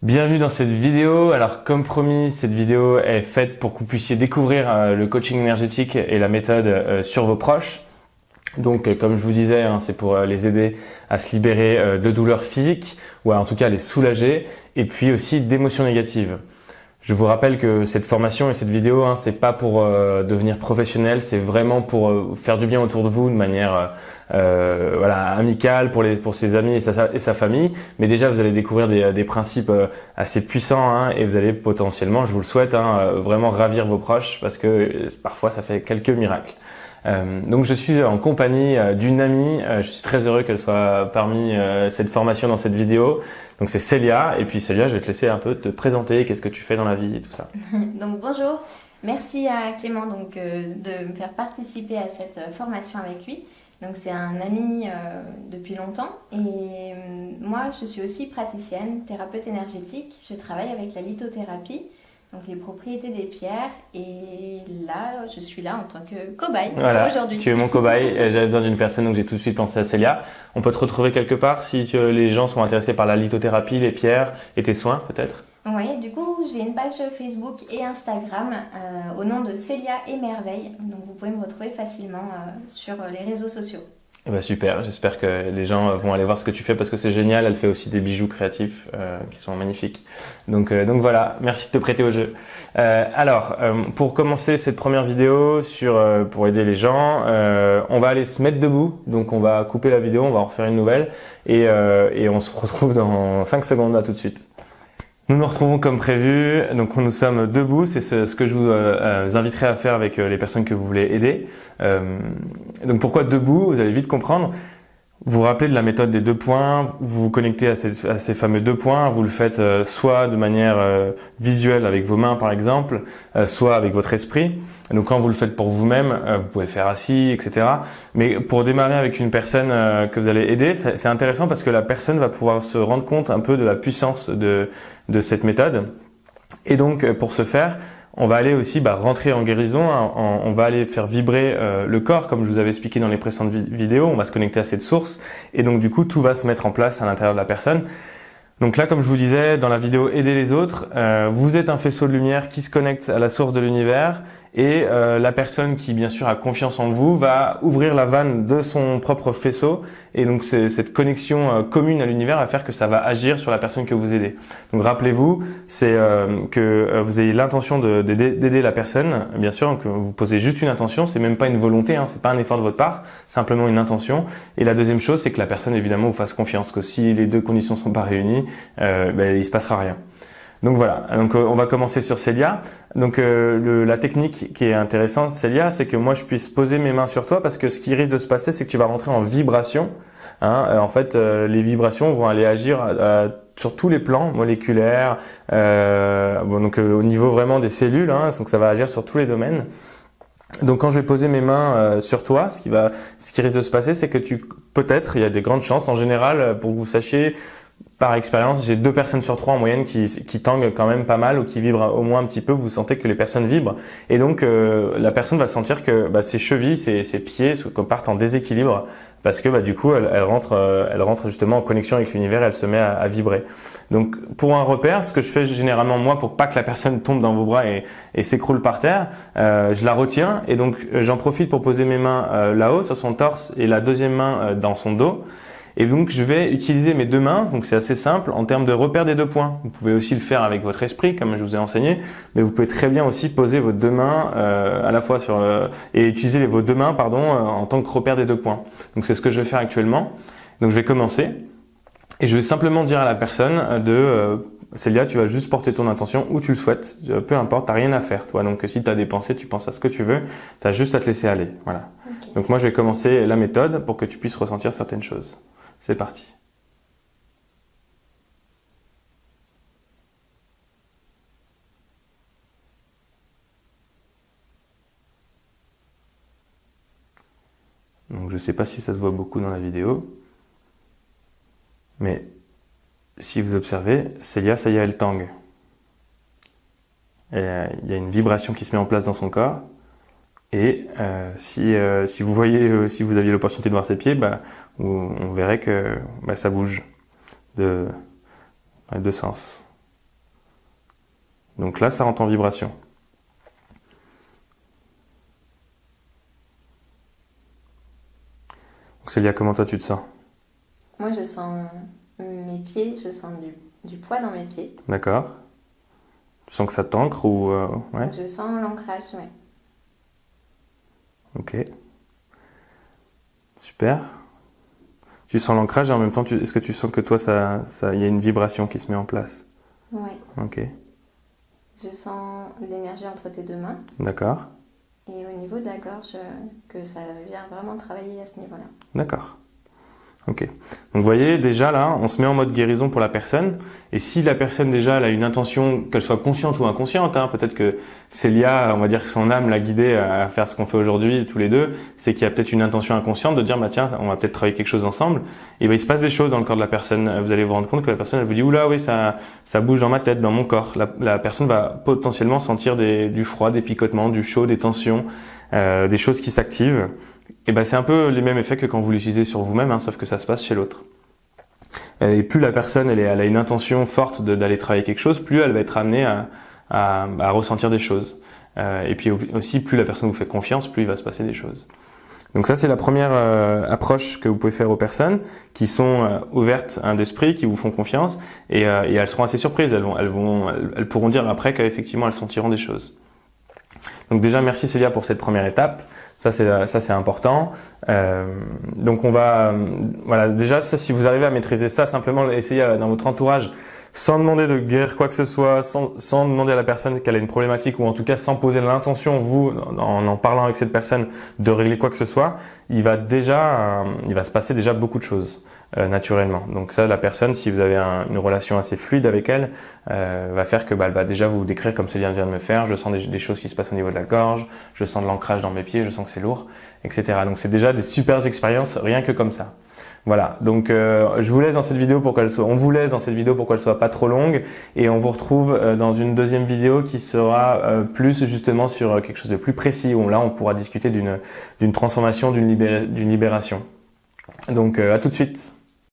Bienvenue dans cette vidéo. Alors comme promis, cette vidéo est faite pour que vous puissiez découvrir le coaching énergétique et la méthode sur vos proches. Donc comme je vous disais, c'est pour les aider à se libérer de douleurs physiques ou en tout cas les soulager et puis aussi d'émotions négatives. Je vous rappelle que cette formation et cette vidéo, c'est pas pour devenir professionnel, c'est vraiment pour faire du bien autour de vous de manière amicale pour ses amis et sa famille. Mais déjà, vous allez découvrir des principes assez puissants et vous allez potentiellement, je vous le souhaite, vraiment ravir vos proches parce que parfois ça fait quelques miracles. Donc je suis en compagnie d'une amie, je suis très heureux qu'elle soit parmi cette formation dans cette vidéo. Donc c'est Célia, et puis Célia, je vais te laisser un peu te présenter, qu'est-ce que tu fais dans la vie et tout ça. Donc bonjour, merci à Clément de me faire participer à cette formation avec lui. Donc c'est un ami depuis longtemps et moi je suis aussi praticienne, thérapeute énergétique, je travaille avec la lithothérapie. Donc les propriétés des pierres, et là je suis là en tant que cobaye aujourd'hui. Tu es mon cobaye, j'avais besoin d'une personne donc j'ai tout de suite pensé à Célia. On peut te retrouver quelque part si les gens sont intéressés par la lithothérapie, les pierres et tes soins peut-être? Oui, du coup j'ai une page Facebook et Instagram au nom de Célia et Merveille, donc vous pouvez me retrouver facilement sur les réseaux sociaux. Eh ben super, j'espère que les gens vont aller voir ce que tu fais parce que c'est génial, elle fait aussi des bijoux créatifs qui sont magnifiques. Donc voilà, merci de te prêter au jeu. Pour commencer cette première vidéo pour aider les gens, on va aller se mettre debout, donc on va couper la vidéo, on va en refaire une nouvelle et on se retrouve dans 5 secondes, à tout de suite. Nous nous retrouvons comme prévu, donc nous sommes debout, c'est ce que je vous inviterai à faire avec les personnes que vous voulez aider. Donc pourquoi debout? Vous allez vite comprendre. Vous vous rappelez de la méthode des 2 points, vous vous connectez à ces fameux 2 points, vous le faites soit de manière visuelle avec vos mains par exemple, soit avec votre esprit. Donc quand vous le faites pour vous-même, vous pouvez le faire assis, etc. Mais pour démarrer avec une personne que vous allez aider, c'est intéressant parce que la personne va pouvoir se rendre compte un peu de la puissance de cette méthode. Et donc pour ce faire, on va aller aussi rentrer en guérison, on va aller faire vibrer le corps, comme je vous avais expliqué dans les précédentes vidéos, on va se connecter à cette source, et donc du coup tout va se mettre en place à l'intérieur de la personne. Donc là, comme je vous disais dans la vidéo Aider les autres, vous êtes un faisceau de lumière qui se connecte à la source de l'univers, et la personne qui bien sûr a confiance en vous va ouvrir la vanne de son propre faisceau, et donc cette connexion commune à l'univers va faire que ça va agir sur la personne que vous aidez. Donc rappelez-vous, c'est que vous ayez l'intention d'aider la personne, bien sûr, que vous posez juste une intention, c'est même pas une volonté, c'est pas un effort de votre part, simplement une intention. Et la deuxième chose, c'est que la personne évidemment vous fasse confiance, que si les 2 conditions sont pas réunies, il se passera rien. Donc voilà, on va commencer sur Célia. Donc la technique qui est intéressante, Célia, c'est que moi je puisse poser mes mains sur toi parce que ce qui risque de se passer, c'est que tu vas rentrer en vibration. Les vibrations vont aller agir sur tous les plans moléculaires, au niveau vraiment des cellules, donc ça va agir sur tous les domaines. Donc quand je vais poser mes mains sur toi, ce qui risque de se passer, c'est que peut-être, il y a des grandes chances en général, pour que vous sachiez. Par expérience, j'ai 2 personnes sur 3 en moyenne qui tanguent quand même pas mal ou qui vibrent au moins un petit peu. Vous sentez que les personnes vibrent et donc la personne va sentir que ses chevilles, ses pieds partent en déséquilibre parce que du coup elle rentre justement en connexion avec l'univers, elle se met à vibrer. Donc pour un repère, ce que je fais généralement moi pour pas que la personne tombe dans vos bras et s'écroule par terre, je la retiens et donc j'en profite pour poser mes mains là-haut sur son torse et la deuxième main dans son dos. Et donc, je vais utiliser mes 2 mains, donc c'est assez simple, en termes de repère des 2 points. Vous pouvez aussi le faire avec votre esprit, comme je vous ai enseigné, mais vous pouvez très bien aussi poser vos 2 mains à la fois et utiliser vos 2 mains, en tant que repère des 2 points. Donc, c'est ce que je vais faire actuellement. Donc, je vais commencer et je vais simplement dire à la personne Célia, tu vas juste porter ton intention où tu le souhaites, peu importe, t'as rien à faire, toi. Donc, si tu as des pensées, tu penses à ce que tu veux, tu as juste à te laisser aller. Voilà. Okay. Donc, moi, je vais commencer la méthode pour que tu puisses ressentir certaines choses. C'est parti. Donc je ne sais pas si ça se voit beaucoup dans la vidéo, mais si vous observez, Célia, ça y est, elle tangue. Il y a une vibration qui se met en place dans son corps. Et si vous voyez, si vous aviez l'opportunité de voir ses pieds, on verrait que ça bouge de 2 sens. Donc là, ça rentre en vibration. Donc Célia, comment toi tu te sens? Moi, je sens mes pieds, je sens du poids dans mes pieds. D'accord. Tu sens que ça t'ancre ou ouais. Je sens l'ancrage, ouais. Ok. Super. Tu sens l'ancrage et en même temps, est-ce que tu sens que toi, il y a une vibration qui se met en place? Ouais. Ok. Je sens l'énergie entre tes deux mains. D'accord. Et au niveau de la gorge, que ça vient vraiment travailler à ce niveau-là. D'accord. Ok. Donc vous voyez, déjà là, on se met en mode guérison pour la personne. Et si la personne déjà elle a une intention, qu'elle soit consciente ou inconsciente, hein, peut-être que Célia, on va dire que son âme l'a guidée à faire ce qu'on fait aujourd'hui tous les deux, c'est qu'il y a peut-être une intention inconsciente de dire bah tiens, on va peut-être travailler quelque chose ensemble. Et ben il se passe des choses dans le corps de la personne. Vous allez vous rendre compte que la personne elle vous dit oula oui ça bouge dans ma tête, dans mon corps. La personne va potentiellement sentir du froid, des picotements, du chaud, des tensions, des choses qui s'activent. Et ben c'est un peu les mêmes effets que quand vous l'utilisez sur vous-même, hein, sauf que ça se passe chez l'autre. Et plus la personne elle a une intention forte d'aller travailler quelque chose, plus elle va être amenée à ressentir des choses. Et puis aussi plus la personne vous fait confiance, plus il va se passer des choses. Donc ça c'est la première approche que vous pouvez faire aux personnes qui sont ouvertes d'esprit, qui vous font confiance, et elles seront assez surprises. Elles pourront dire après qu'effectivement elles sentiront des choses. Donc déjà merci Célia pour cette première étape. Ça c'est important. Donc on va voilà déjà ça, si vous arrivez à maîtriser ça, simplement essayer dans votre entourage sans demander de guérir quoi que ce soit, sans demander à la personne qu'elle a une problématique ou en tout cas sans poser l'intention vous en parlant avec cette personne de régler quoi que ce soit, il va se passer déjà beaucoup de choses naturellement. Donc ça la personne, si vous avez une relation assez fluide avec elle, va faire que elle va déjà vous décrire comme Célia vient de me faire, je sens des choses qui se passent au niveau de la gorge, je sens de l'ancrage dans mes pieds, je sens que c'est lourd, etc. Donc c'est déjà des super expériences rien que comme ça. Voilà, donc je vous laisse dans cette vidéo on vous laisse dans cette vidéo pour qu'elle soit pas trop longue et on vous retrouve dans une deuxième vidéo qui sera plus justement sur quelque chose de plus précis où là on pourra discuter d'une transformation, d'une libération. Donc à tout de suite.